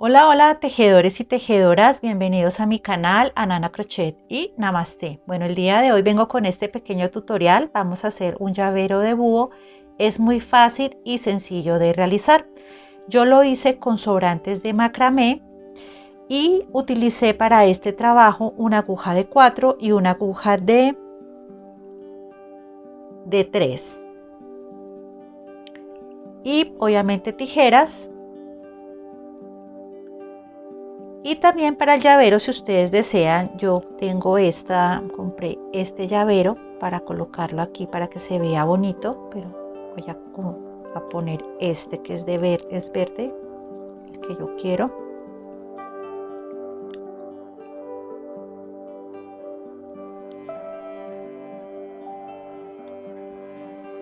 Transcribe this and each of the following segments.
Hola, hola tejedores y tejedoras, bienvenidos a mi canal Anana Crochet y Namaste. Bueno, el día de hoy vengo con este pequeño tutorial. Vamos a hacer un llavero de búho. Es muy fácil y sencillo de realizar. Yo lo hice con sobrantes de macramé y utilicé para este trabajo una aguja de 4 y una aguja de 3. Y obviamente tijeras. Y también para el llavero, si ustedes desean, yo compré este llavero para colocarlo aquí para que se vea bonito, pero voy a poner este que es es verde, el que yo quiero.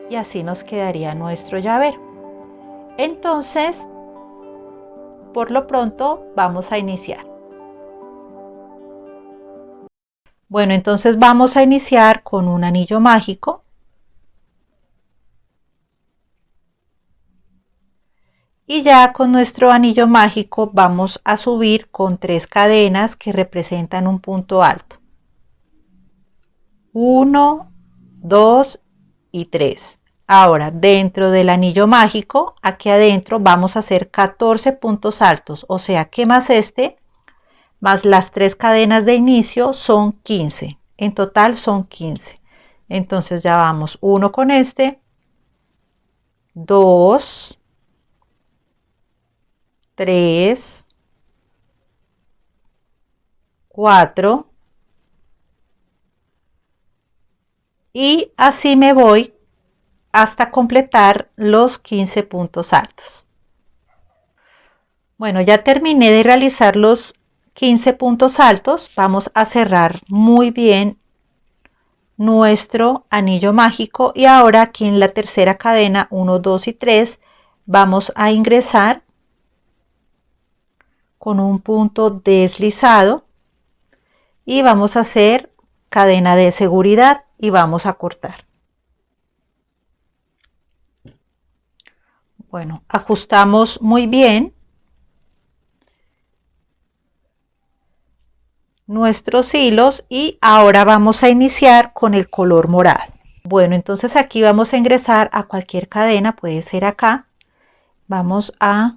Y así nos quedaría nuestro llavero. Entonces, por lo pronto, vamos a iniciar. Bueno, entonces vamos a iniciar con un anillo mágico. Y ya con nuestro anillo mágico vamos a subir con 3 cadenas que representan un punto alto. 1, 2 y 3. Ahora, dentro del anillo mágico, aquí adentro vamos a hacer 14 puntos altos, o sea que más más las 3 cadenas de inicio son 15. En total son 15. Entonces ya vamos 1 con este, 2, 3, 4 y así me voy hasta completar los 15 puntos altos. Bueno, ya terminé de realizar los 15 puntos altos. Vamos a cerrar muy bien nuestro anillo mágico y ahora aquí en la tercera cadena 1, 2 y 3 vamos a ingresar con un punto deslizado y vamos a hacer cadena de seguridad y vamos a cortar. Bueno, ajustamos muy bien nuestros hilos y ahora vamos a iniciar con el color morado. Bueno, entonces aquí vamos a ingresar a cualquier cadena, puede ser acá. Vamos a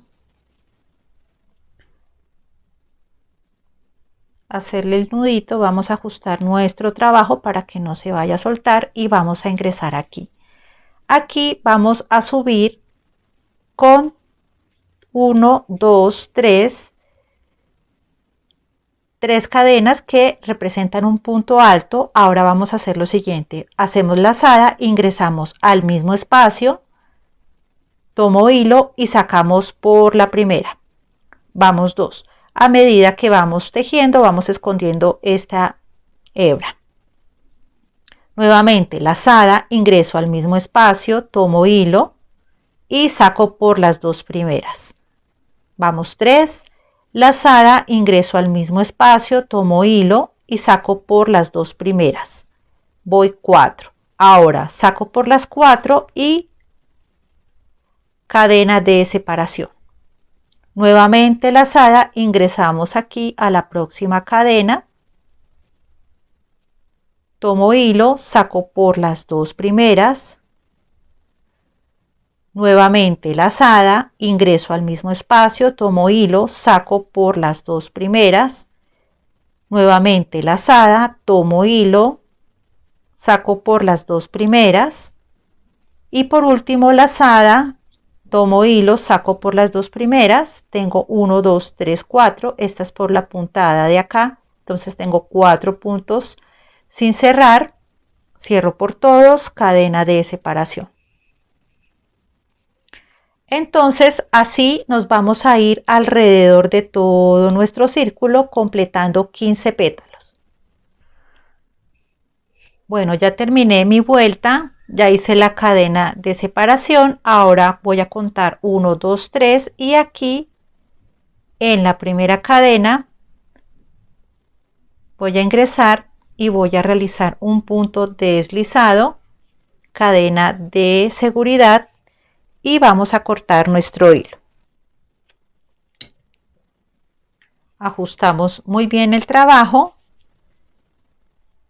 hacerle el nudito, vamos a ajustar nuestro trabajo para que no se vaya a soltar y vamos a ingresar aquí. Aquí vamos a subir con 1, 2, 3 cadenas que representan un punto alto. Ahora vamos a hacer lo siguiente, hacemos lazada, ingresamos al mismo espacio, tomo hilo y sacamos por la primera, vamos 2. A medida que vamos tejiendo vamos escondiendo esta hebra. Nuevamente lazada, ingreso al mismo espacio, tomo hilo y saco por las 2 primeras, vamos 3, lazada, ingreso al mismo espacio, tomo hilo y saco por las 2 primeras, voy 4. Ahora saco por las 4 y cadena de separación. Nuevamente lazada, ingresamos aquí a la próxima cadena, tomo hilo, saco por las 2 primeras, nuevamente lazada, ingreso al mismo espacio, tomo hilo, saco por las 2 primeras, nuevamente lazada, tomo hilo, saco por las 2 primeras y por último lazada, tomo hilo, saco por las 2 primeras, tengo 1, 2, 3, 4, esta es por la puntada de acá, entonces tengo 4 puntos sin cerrar, cierro por todos, cadena de separación. Entonces así nos vamos a ir alrededor de todo nuestro círculo completando 15 pétalos. Bueno, ya terminé mi vuelta, ya hice la cadena de separación, ahora voy a contar 1, 2, 3 y aquí en la primera cadena voy a ingresar y voy a realizar un punto deslizado, cadena de seguridad y vamos a cortar nuestro hilo. Ajustamos muy bien el trabajo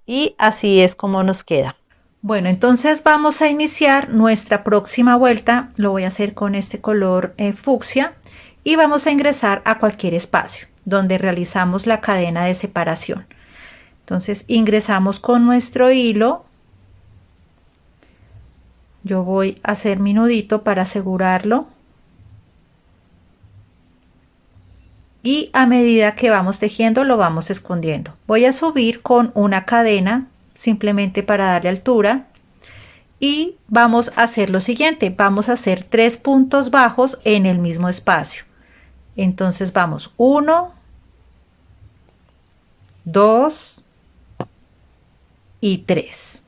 y así es como nos queda. Bueno, entonces vamos a iniciar nuestra próxima vuelta. Lo voy a hacer con este color fucsia y vamos a ingresar a cualquier espacio donde realizamos la cadena de separación. Entonces ingresamos con nuestro hilo. Yo voy a hacer mi nudito para asegurarlo. Y a medida que vamos tejiendo lo vamos escondiendo. Voy a subir con una cadena simplemente para darle altura. Y vamos a hacer lo siguiente, vamos a hacer 3 puntos bajos en el mismo espacio. Entonces vamos 1, 2 y 3.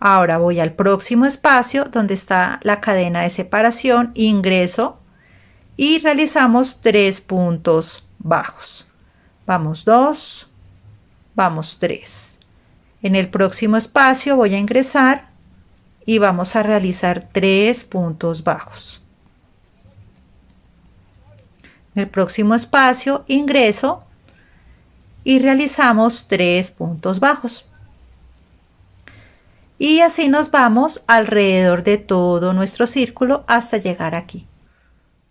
Ahora voy al próximo espacio donde está la cadena de separación, ingreso y realizamos 3 puntos bajos. Vamos 2, vamos 3. En el próximo espacio voy a ingresar y vamos a realizar 3 puntos bajos. En el próximo espacio ingreso y realizamos 3 puntos bajos. Y así nos vamos alrededor de todo nuestro círculo hasta llegar aquí.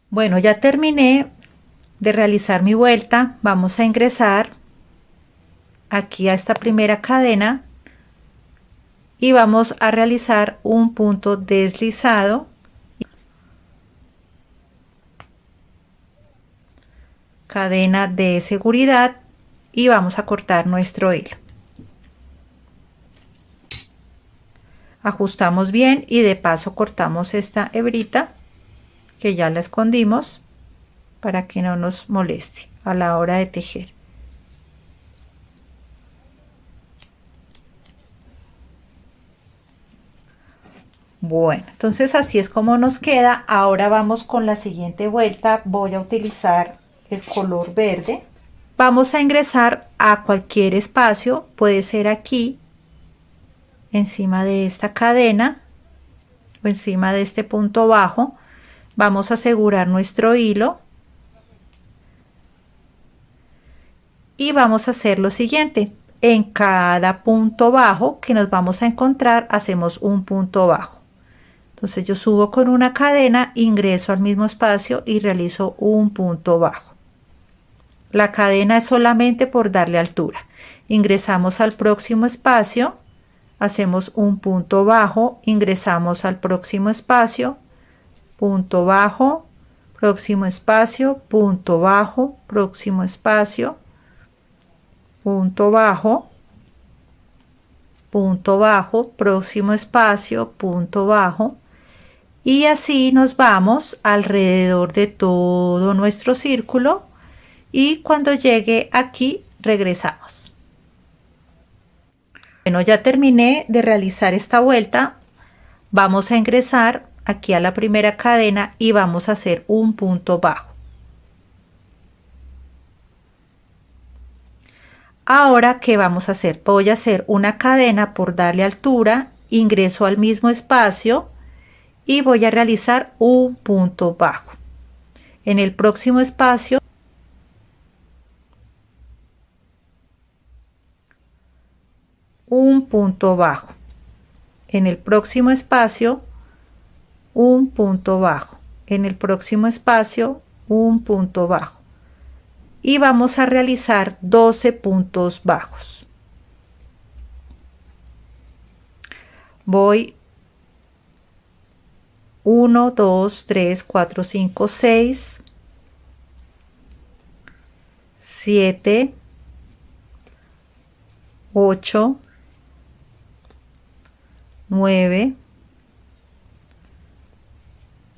Bueno, ya terminé de realizar mi vuelta. Vamos a ingresar aquí a esta primera cadena y vamos a realizar un punto deslizado, cadena de seguridad y vamos a cortar nuestro hilo. Ajustamos bien y de paso cortamos esta hebrita que ya la escondimos para que no nos moleste a la hora de tejer. Bueno, entonces así es como nos queda. Ahora vamos con la siguiente vuelta. Voy a utilizar el color verde. Vamos a ingresar a cualquier espacio, puede ser aquí encima de esta cadena o encima de este punto bajo. Vamos a asegurar nuestro hilo y vamos a hacer lo siguiente: en cada punto bajo que nos vamos a encontrar hacemos un punto bajo. Entonces yo subo con una cadena, ingreso al mismo espacio y realizo un punto bajo. La cadena es solamente por darle altura. Ingresamos al próximo espacio, hacemos un punto bajo, ingresamos al próximo espacio, punto bajo, próximo espacio, punto bajo, próximo espacio, punto bajo, próximo espacio, punto bajo. Y así nos vamos alrededor de todo nuestro círculo y cuando llegue aquí regresamos. Bueno, ya terminé de realizar esta vuelta. Vamos a ingresar aquí a la primera cadena y vamos a hacer un punto bajo. Ahora, ¿qué vamos a hacer? Voy a hacer una cadena por darle altura, ingreso al mismo espacio y voy a realizar un punto bajo. En el próximo espacio un punto bajo. En el próximo espacio un punto bajo. En el próximo espacio un punto bajo. Y vamos a realizar 12 puntos bajos. Voy 1, 2, 3, 4, 5, 6, 7, 8, 9,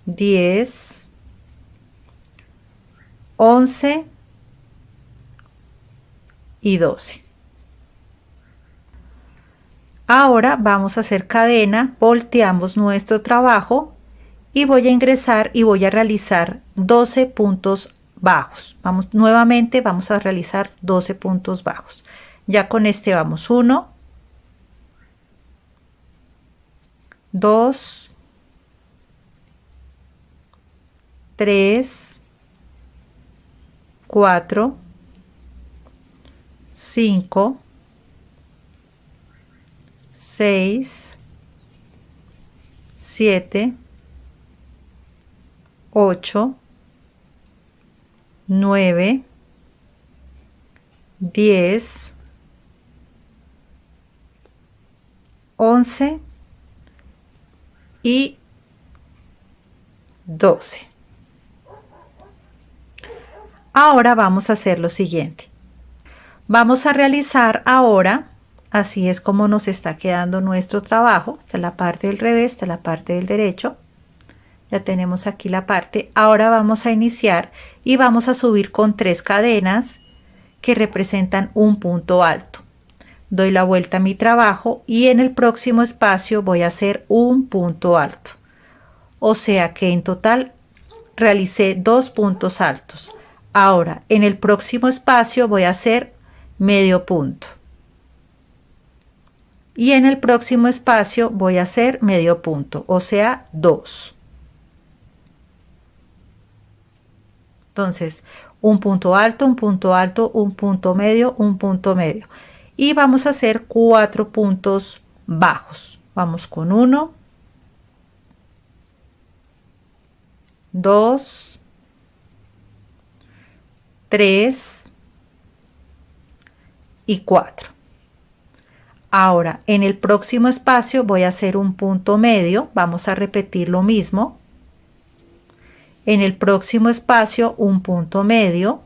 10, 11 y 12. Ahora vamos a hacer cadena, volteamos nuestro trabajo y voy a ingresar y voy a realizar 12 puntos bajos. Vamos nuevamente, vamos a realizar 12 puntos bajos. Ya con este vamos 1, 2, 3, 4, 5, 6, 7, 8, 9, 10, 11 y 12. Ahora vamos a hacer lo siguiente. Vamos a realizar ahora, así es como nos está quedando nuestro trabajo. Esta es la parte del revés, esta es la parte del derecho. Ya tenemos aquí la parte. Ahora vamos a iniciar y vamos a subir con 3 cadenas que representan un punto alto. Doy la vuelta a mi trabajo y en el próximo espacio voy a hacer un punto alto. O sea que en total realicé 2 puntos altos. Ahora en el próximo espacio voy a hacer medio punto. Y en el próximo espacio voy a hacer medio punto, o sea 2. Entonces, un punto alto, un punto alto, un punto medio, un punto medio. Y vamos a hacer 4 puntos bajos. Vamos con 1, 2, 3 y 4. Ahora, en el próximo espacio voy a hacer un punto medio. Vamos a repetir lo mismo. En el próximo espacio un punto medio.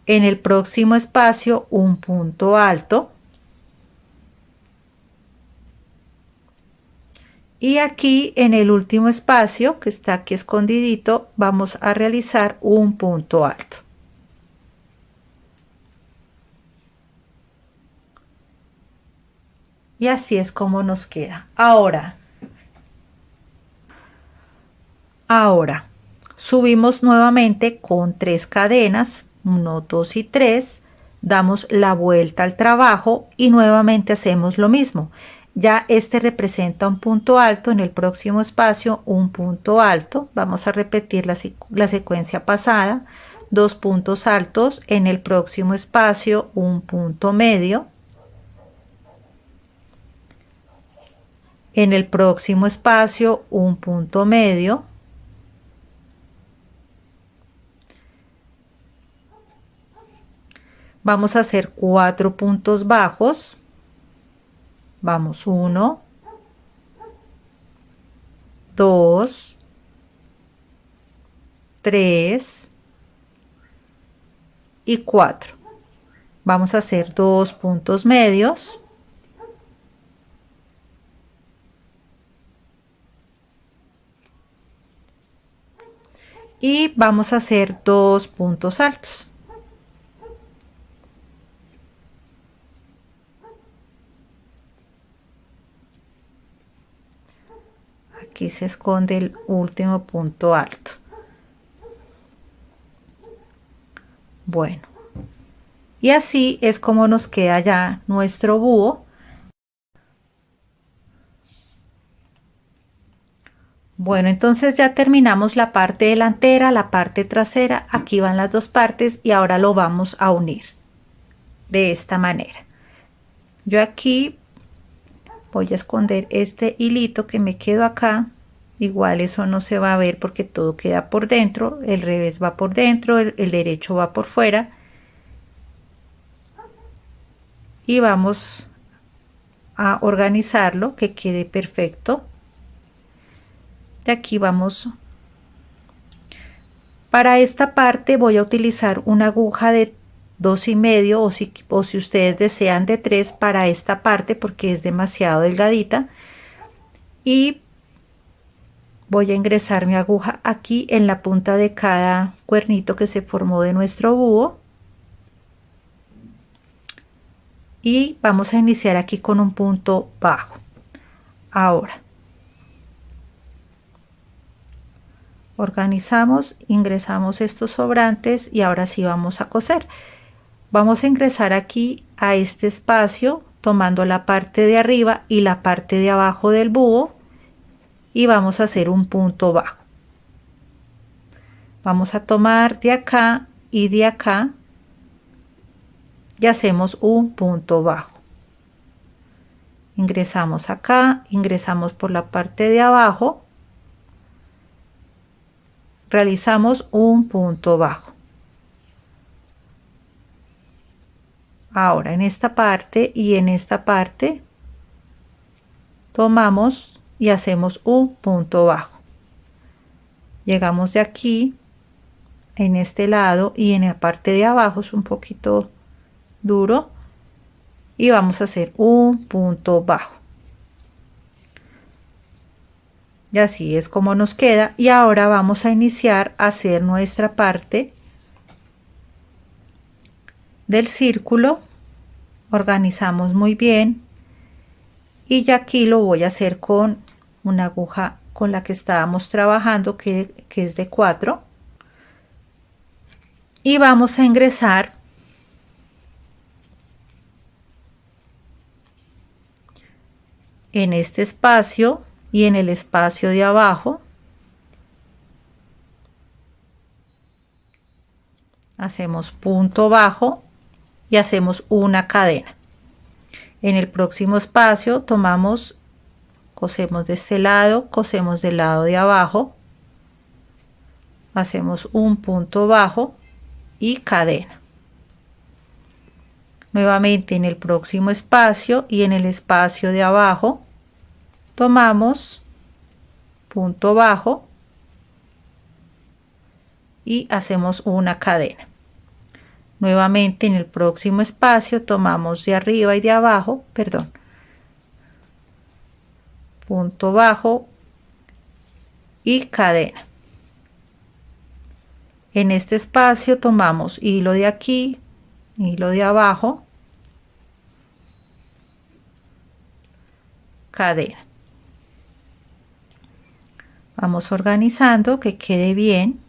En el próximo espacio un punto alto. Y aquí en el último espacio, que está aquí escondidito, vamos a realizar un punto alto. Y así es como nos queda. Ahora subimos nuevamente con 3 cadenas, 1, 2 y 3, damos la vuelta al trabajo y nuevamente hacemos lo mismo. Ya este representa un punto alto, en el próximo espacio un punto alto. Vamos a repetir la secuencia pasada, 2 puntos altos, en el próximo espacio un punto medio. En el próximo espacio un punto medio. Vamos a hacer 4 puntos bajos. Vamos 1, 2, 3 y 4. Vamos a hacer 2 puntos medios. Y vamos a hacer 2 puntos altos. Aquí se esconde el último punto alto. Bueno, y así es como nos queda ya nuestro búho. Bueno, entonces ya terminamos la parte delantera, la parte trasera. Aquí van las dos partes y ahora lo vamos a unir de esta manera. Yo aquí voy a esconder este hilito que me quedo acá. Igual eso no se va a ver porque todo queda por dentro. El revés va por dentro, el derecho va por fuera. Y vamos a organizarlo que quede perfecto. De aquí vamos. Para esta parte voy a utilizar una aguja de 2,5 o si ustedes desean de 3 para esta parte porque es demasiado delgadita. Y voy a ingresar mi aguja aquí en la punta de cada cuernito que se formó de nuestro búho. Y vamos a iniciar aquí con un punto bajo. Ahora organizamos, ingresamos estos sobrantes y ahora sí vamos a coser. Vamos a ingresar aquí a este espacio tomando la parte de arriba y la parte de abajo del búho y vamos a hacer un punto bajo. Vamos a tomar de acá y de acá y hacemos un punto bajo. Ingresamos acá, ingresamos por la parte de abajo, realizamos un punto bajo. Ahora en esta parte y en esta parte tomamos y hacemos un punto bajo. Llegamos de aquí en este lado y en la parte de abajo es un poquito duro y vamos a hacer un punto bajo. Y así es como nos queda. Y ahora vamos a iniciar a hacer nuestra parte del círculo. Organizamos muy bien y ya aquí lo voy a hacer con una aguja con la que estábamos trabajando que es de 4 y vamos a ingresar en este espacio y en el espacio de abajo. Hacemos punto bajo y hacemos una cadena. En el próximo espacio tomamos, cosemos de este lado, cosemos del lado de abajo, hacemos un punto bajo y cadena. Nuevamente en el próximo espacio y en el espacio de abajo tomamos punto bajo y hacemos una cadena. Nuevamente en el próximo espacio tomamos de arriba y de abajo, perdón, punto bajo y cadena. En este espacio tomamos hilo de aquí, hilo de abajo, cadena. Vamos organizando que quede bien.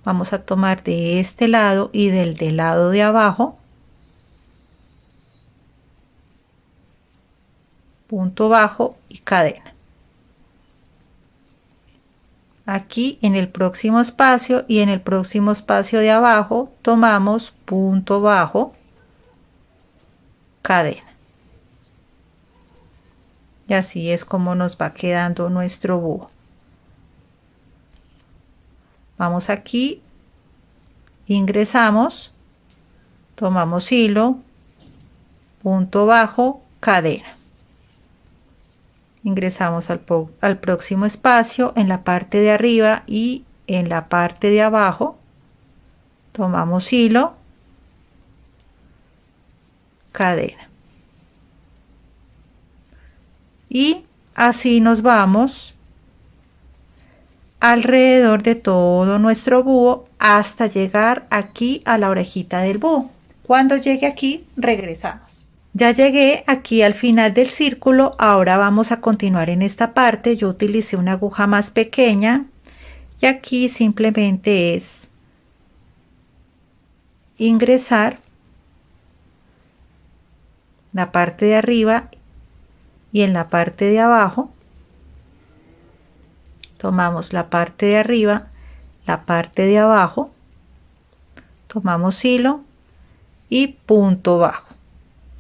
Vamos a tomar de este lado y del lado de abajo, punto bajo y cadena. Aquí en el próximo espacio y en el próximo espacio de abajo tomamos punto bajo, cadena. Y así es como nos va quedando nuestro búho. Vamos aquí, ingresamos, tomamos hilo, punto bajo, cadena. Ingresamos al próximo espacio en la parte de arriba y en la parte de abajo, tomamos hilo, cadena. Y así nos vamos alrededor de todo nuestro búho hasta llegar aquí a la orejita del búho. Cuando llegue aquí, regresamos. Ya llegué aquí al final del círculo. Ahora vamos a continuar en esta parte. Yo utilicé una aguja más pequeña y aquí simplemente es ingresar la parte de arriba y en la parte de abajo tomamos la parte de arriba, la parte de abajo, tomamos hilo y punto bajo.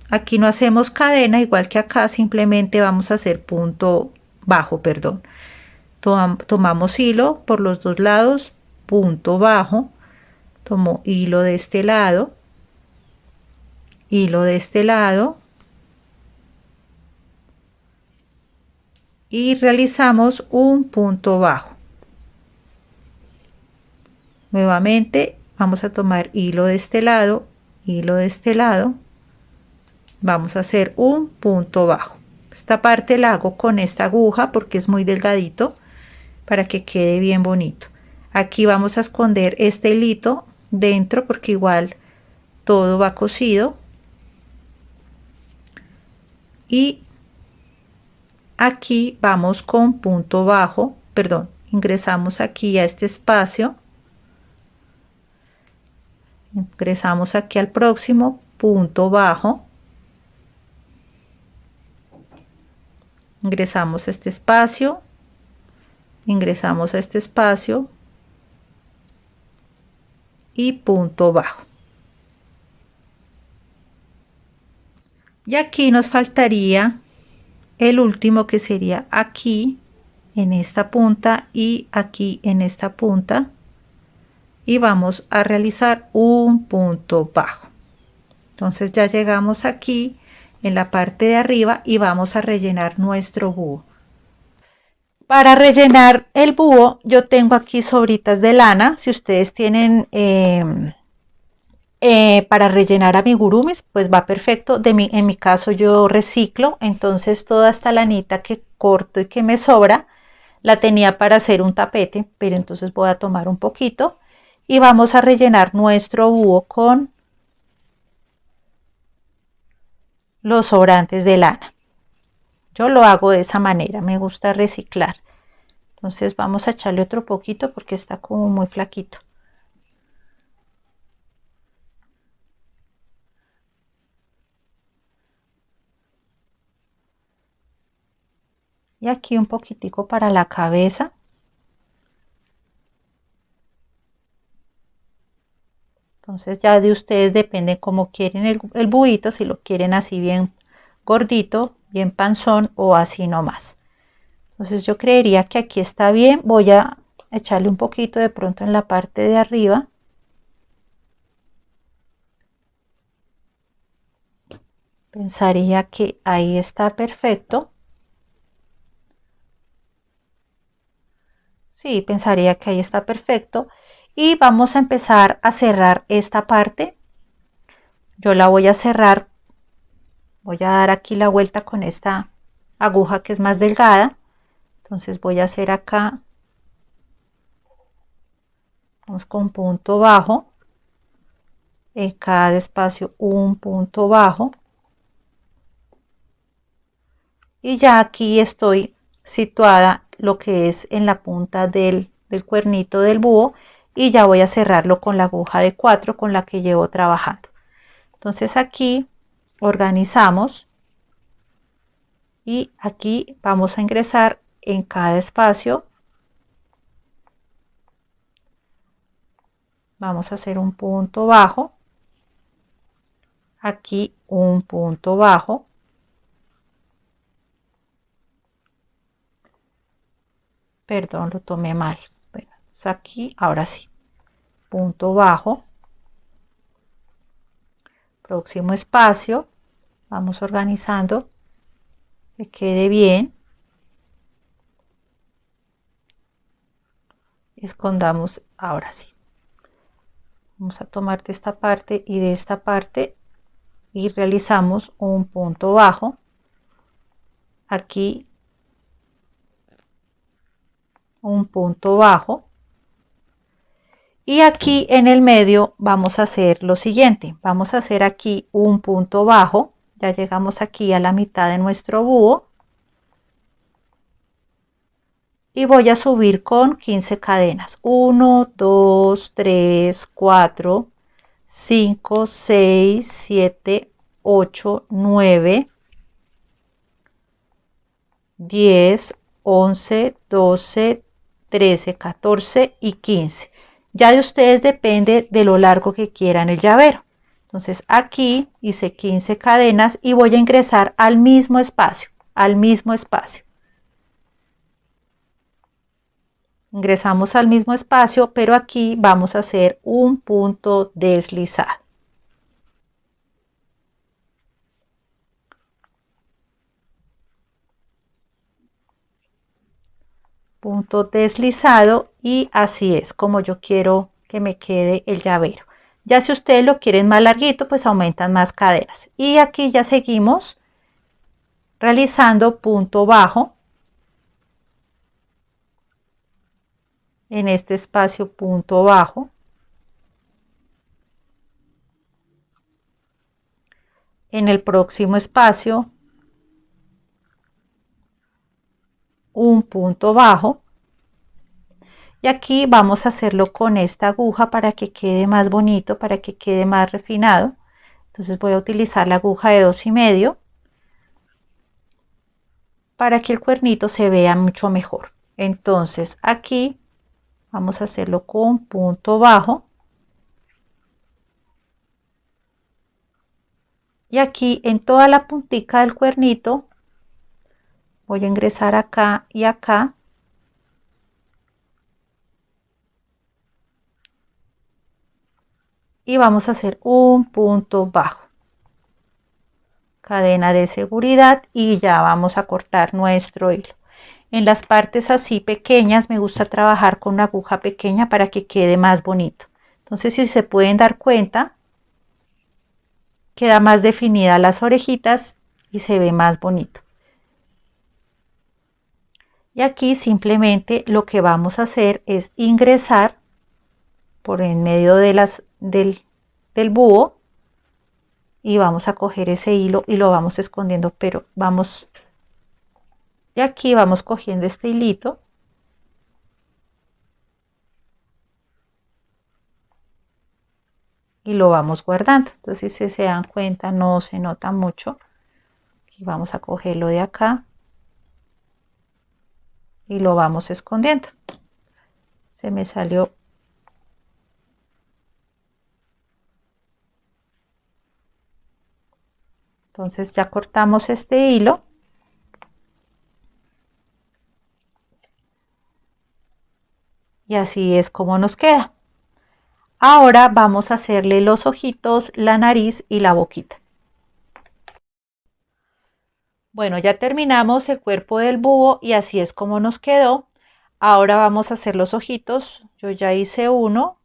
Aquí no hacemos cadena igual que acá, simplemente vamos a hacer punto bajo, perdón. Tomamos hilo por los dos lados, punto bajo, tomo hilo de este lado, hilo de este lado y realizamos un punto bajo. Nuevamente vamos a tomar hilo de este lado, hilo de este lado, vamos a hacer un punto bajo. Esta parte la hago con esta aguja porque es muy delgadito para que quede bien bonito. Aquí vamos a esconder este hilito dentro porque igual todo va cosido y aquí vamos con punto bajo, perdón, ingresamos aquí a este espacio, ingresamos aquí al próximo punto bajo ingresamos a este espacio, ingresamos a este espacio y punto bajo. Y aquí nos faltaría el último, que sería aquí en esta punta y aquí en esta punta, y vamos a realizar un punto bajo. Entonces ya llegamos aquí en la parte de arriba y vamos a rellenar nuestro búho. Para rellenar el búho yo tengo aquí sobritas de lana. Si ustedes tienen para rellenar amigurumis, pues va perfecto. En mi caso yo reciclo, entonces toda esta lanita que corto y que me sobra la tenía para hacer un tapete, pero entonces voy a tomar un poquito y vamos a rellenar nuestro búho con los sobrantes de lana. Yo lo hago de esa manera, me gusta reciclar. Entonces vamos a echarle otro poquito porque está como muy flaquito. Y aquí un poquitico para la cabeza. Entonces ya de ustedes depende cómo quieren el buito, si lo quieren así bien gordito, bien panzón o así nomás. Entonces yo creería que aquí está bien. Voy a echarle un poquito de pronto en la parte de arriba. Pensaría que ahí está perfecto. Sí, pensaría que ahí está perfecto. Y vamos a empezar a cerrar esta parte. Yo la voy a cerrar. Voy a dar aquí la vuelta con esta aguja que es más delgada. Entonces voy a hacer acá. Vamos con punto bajo. En cada espacio un punto bajo. Y ya aquí estoy situada lo que es en la punta del cuernito del búho, y ya voy a cerrarlo con la aguja de 4 con la que llevo trabajando. Entonces aquí organizamos y aquí vamos a ingresar en cada espacio. Vamos a hacer un punto bajo, aquí un punto bajo, perdón, lo tomé mal. Bueno, es aquí, ahora sí, punto bajo, próximo espacio, vamos organizando que quede bien. Escondamos, ahora sí. Vamos a tomar de esta parte y de esta parte y realizamos un punto bajo. Aquí un punto bajo. Y aquí en el medio vamos a hacer lo siguiente. Vamos a hacer aquí un punto bajo. Ya llegamos aquí a la mitad de nuestro búho. Y voy a subir con 15 cadenas. 1, 2, 3, 4, 5, 6, 7, 8, 9, 10, 11, 12, 13, 14 y 15. Ya de ustedes depende de lo largo que quieran el llavero. Entonces aquí hice 15 cadenas y voy a ingresar al mismo espacio, Ingresamos al mismo espacio, pero aquí vamos a hacer un punto deslizado. Punto deslizado, y así es como yo quiero que me quede el llavero. Ya si ustedes lo quieren más larguito, pues aumentan más cadenas. Y aquí ya seguimos realizando punto bajo. En este espacio punto bajo. En el próximo espacio un punto bajo. Y aquí vamos a hacerlo con esta aguja para que quede más bonito, para que quede más refinado. Entonces voy a utilizar la aguja de 2,5 para que el cuernito se vea mucho mejor. Entonces aquí vamos a hacerlo con punto bajo. Y aquí en toda la puntica del cuernito voy a ingresar acá y acá. Y vamos a hacer un punto bajo. Cadena de seguridad y ya vamos a cortar nuestro hilo. En las partes así pequeñas me gusta trabajar con una aguja pequeña para que quede más bonito. Entonces, si se pueden dar cuenta, queda más definida las orejitas y se ve más bonito. Y aquí simplemente lo que vamos a hacer es ingresar por en medio de del búho y vamos a coger ese hilo y lo vamos escondiendo, pero vamos, y aquí vamos cogiendo este hilito y lo vamos guardando. Entonces, si se dan cuenta, no se nota mucho. Y vamos a cogerlo de acá y lo vamos escondiendo. Se me salió. Entonces ya cortamos este hilo. Y así es como nos queda. Ahora vamos a hacerle los ojitos, la nariz y la boquita. Bueno, ya terminamos el cuerpo del búho y así es como nos quedó. Ahora vamos a hacer los ojitos. Yo ya hice uno.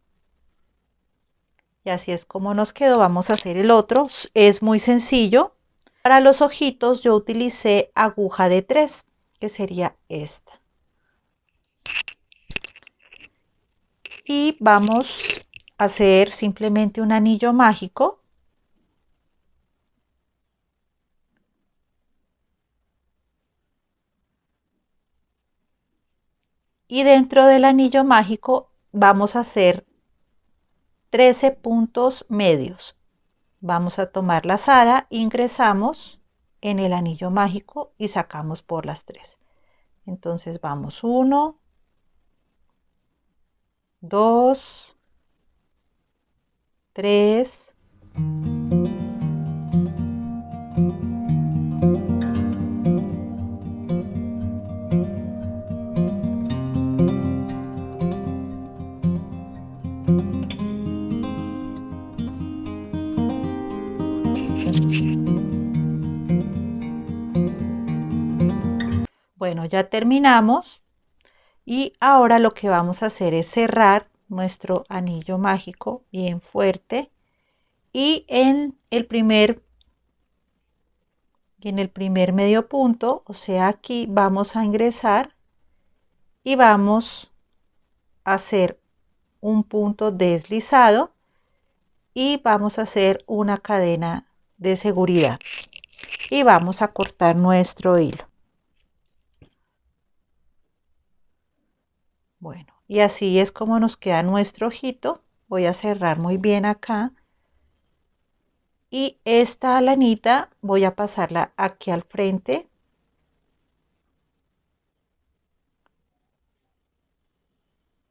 Y así es como nos quedó. Vamos a hacer el otro. Es muy sencillo. Para los ojitos yo utilicé aguja de 3, que sería esta. Y vamos a hacer simplemente un anillo mágico. Y dentro del anillo mágico vamos a hacer 13 puntos medios. Vamos a tomar la lazada, ingresamos en el anillo mágico y sacamos por las 3. Entonces vamos 1, 2, 3. Bueno, ya terminamos y ahora lo que vamos a hacer es cerrar nuestro anillo mágico bien fuerte y en el primer medio punto, o sea, aquí vamos a ingresar y vamos a hacer un punto deslizado y vamos a hacer una cadena de seguridad y vamos a cortar nuestro hilo. Bueno, y así es como nos queda nuestro ojito. Voy a cerrar muy bien acá. Y esta lanita voy a pasarla aquí al frente.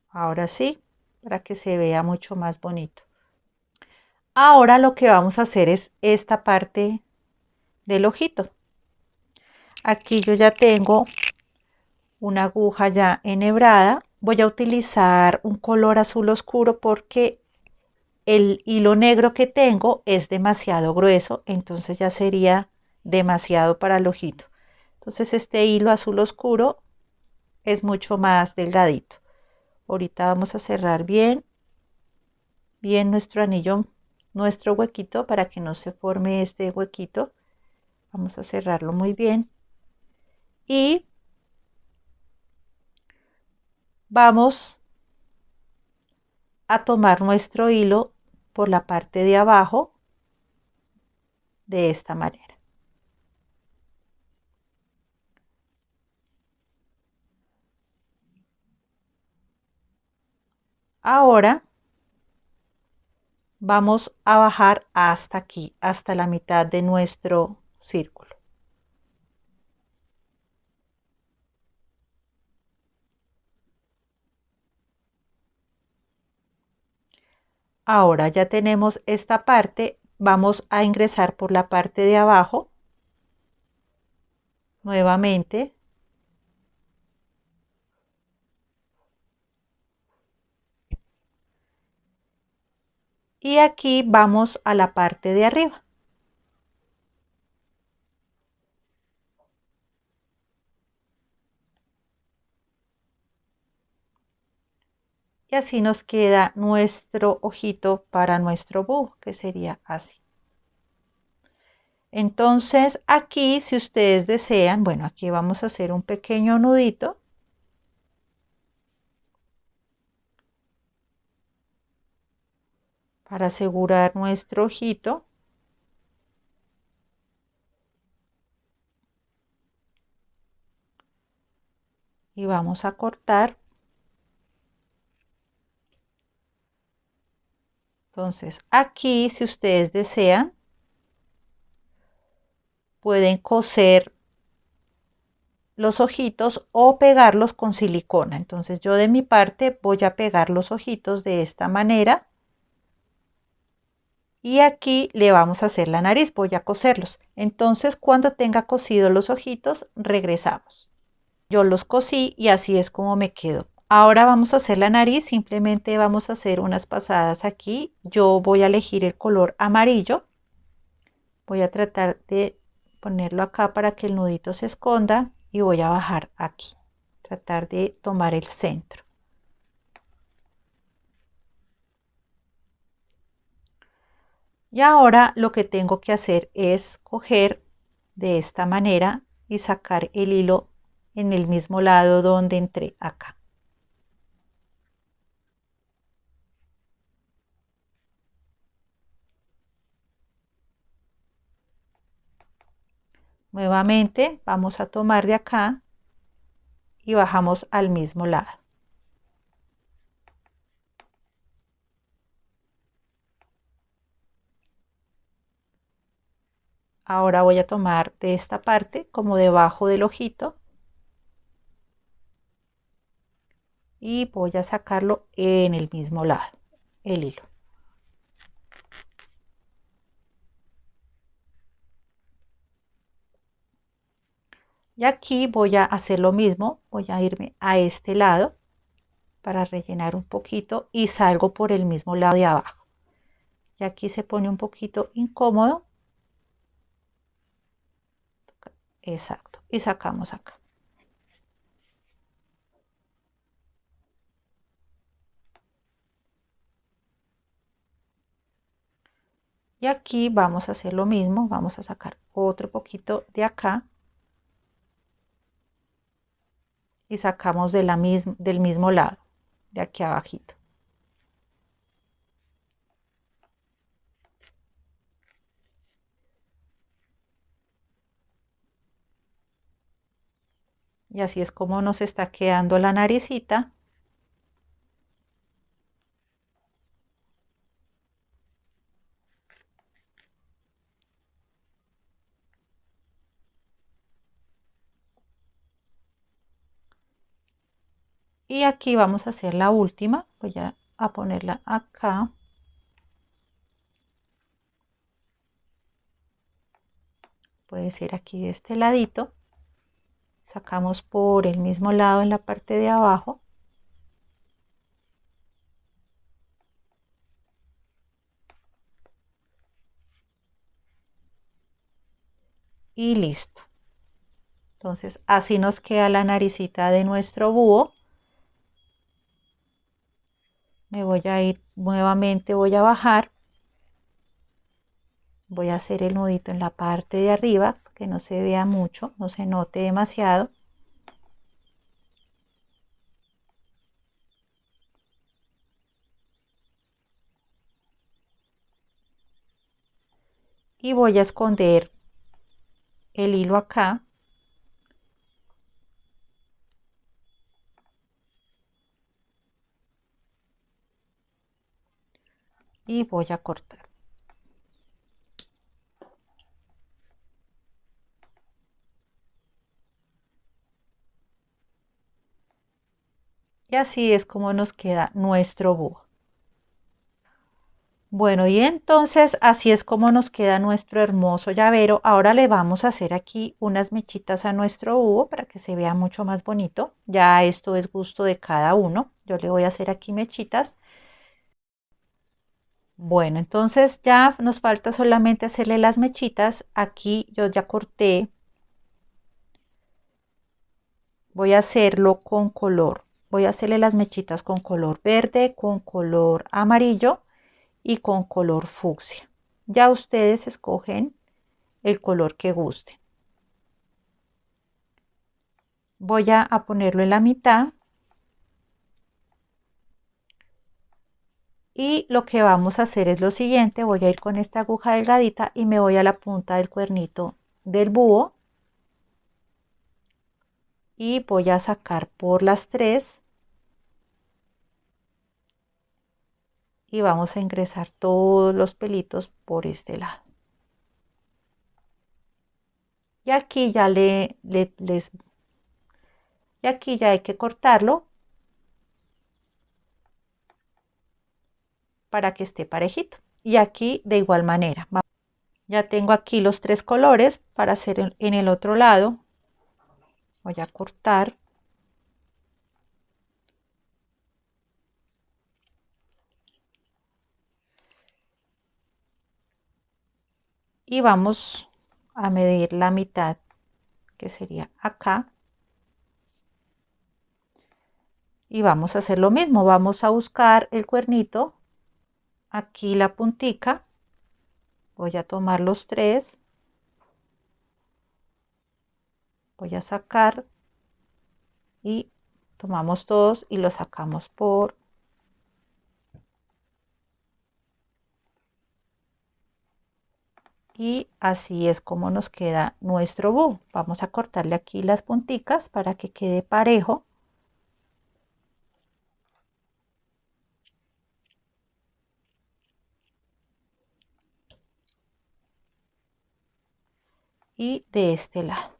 Ahora sí, para que se vea mucho más bonito. Ahora lo que vamos a hacer es esta parte del ojito. Aquí yo ya tengo una aguja ya enhebrada. Voy a utilizar un color azul oscuro porque el hilo negro que tengo es demasiado grueso, entonces ya sería demasiado para el ojito. Entonces este hilo azul oscuro es mucho más delgadito. Ahorita vamos a cerrar bien nuestro anillo, nuestro huequito para que no se forme este huequito. Vamos a cerrarlo muy bien y vamos a tomar nuestro hilo por la parte de abajo de esta manera. Ahora vamos a bajar hasta aquí, hasta la mitad de nuestro círculo. Ahora ya tenemos esta parte, vamos a ingresar por la parte de abajo nuevamente. Y aquí vamos a la parte de arriba. Y así nos queda nuestro ojito para nuestro búho, que sería así. Entonces aquí, si ustedes desean, bueno, aquí vamos a hacer un pequeño nudito. Para asegurar nuestro ojito. Y vamos a cortar. Entonces aquí, si ustedes desean, pueden coser los ojitos o pegarlos con silicona. Entonces yo de mi parte voy a pegar los ojitos de esta manera. Y aquí le vamos a hacer la nariz, voy a coserlos. Entonces cuando tenga cosidos los ojitos, regresamos. Yo los cosí y así es como me quedó. Ahora vamos a hacer la nariz, simplemente vamos a hacer unas pasadas aquí. Yo voy a elegir el color amarillo. Voy a tratar de ponerlo acá para que el nudito se esconda y voy a bajar aquí. Tratar de tomar el centro. Y ahora lo que tengo que hacer es coger de esta manera y sacar el hilo en el mismo lado donde entré acá. Nuevamente vamos a tomar de acá y bajamos al mismo lado. Ahora voy a tomar de esta parte como debajo del ojito y voy a sacarlo en el mismo lado, el hilo. Y aquí voy a hacer lo mismo, voy a irme a este lado para rellenar un poquito y salgo por el mismo lado de abajo. Y aquí se pone un poquito incómodo. Exacto. Y sacamos acá. Y aquí vamos a hacer lo mismo. Vamos a sacar otro poquito de acá. Y sacamos del mismo lado, de aquí abajito. Y así es como nos está quedando la naricita. Y aquí vamos a hacer la última. Voy a ponerla acá. Puede ser aquí de este ladito. Sacamos por el mismo lado en la parte de abajo. Y listo. Entonces así nos queda la naricita de nuestro búho. Me voy a ir nuevamente, voy a bajar. Voy a hacer el nudito en la parte de arriba, que no se vea mucho, no se note demasiado. Y voy a esconder el hilo acá. Y voy a cortar. Y así es como nos queda nuestro búho. Bueno, y entonces así es como nos queda nuestro hermoso llavero. Ahora le vamos a hacer aquí unas mechitas a nuestro búho para que se vea mucho más bonito. Ya esto es gusto de cada uno. Yo le voy a hacer aquí mechitas. Bueno, entonces ya nos falta solamente hacerle las mechitas. Aquí yo ya corté. Voy a hacerlo con color. Voy a hacerle las mechitas con color verde, con color amarillo y con color fucsia. Ya ustedes escogen el color que gusten. Voy a ponerlo en la mitad y lo que vamos a hacer es lo siguiente. Voy a ir con esta aguja delgadita y me voy a la punta del cuernito del búho y voy a sacar por las tres y vamos a ingresar todos los pelitos por este lado. Y aquí ya y aquí ya hay que cortarlo para que esté parejito. Y aquí de igual manera. Ya tengo aquí los tres colores para hacer en el otro lado. Voy a cortar. Y vamos a medir la mitad, que sería acá. Y vamos a hacer lo mismo. Vamos a buscar el cuernito. Aquí la puntica. Voy a tomar los tres. Voy a sacar. Y tomamos todos y los sacamos por y así es como nos queda nuestro búho. Vamos a cortarle aquí las punticas para que quede parejo. Y de este lado.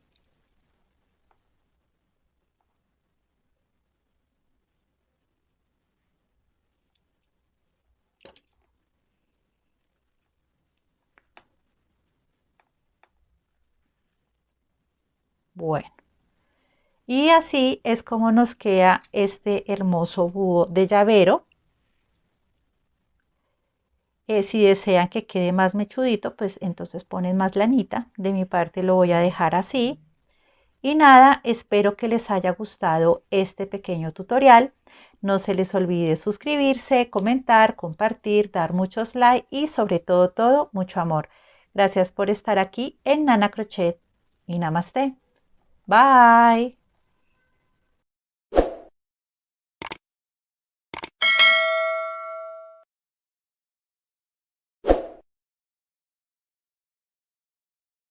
Bueno, y así es como nos queda este hermoso búho de llavero. Si desean que quede más mechudito, pues entonces ponen más lanita. De mi parte lo voy a dejar así. Y nada, espero que les haya gustado este pequeño tutorial. No se les olvide suscribirse, comentar, compartir, dar muchos likes y sobre todo, mucho amor. Gracias por estar aquí en Nana Crochet y Namaste. Bye.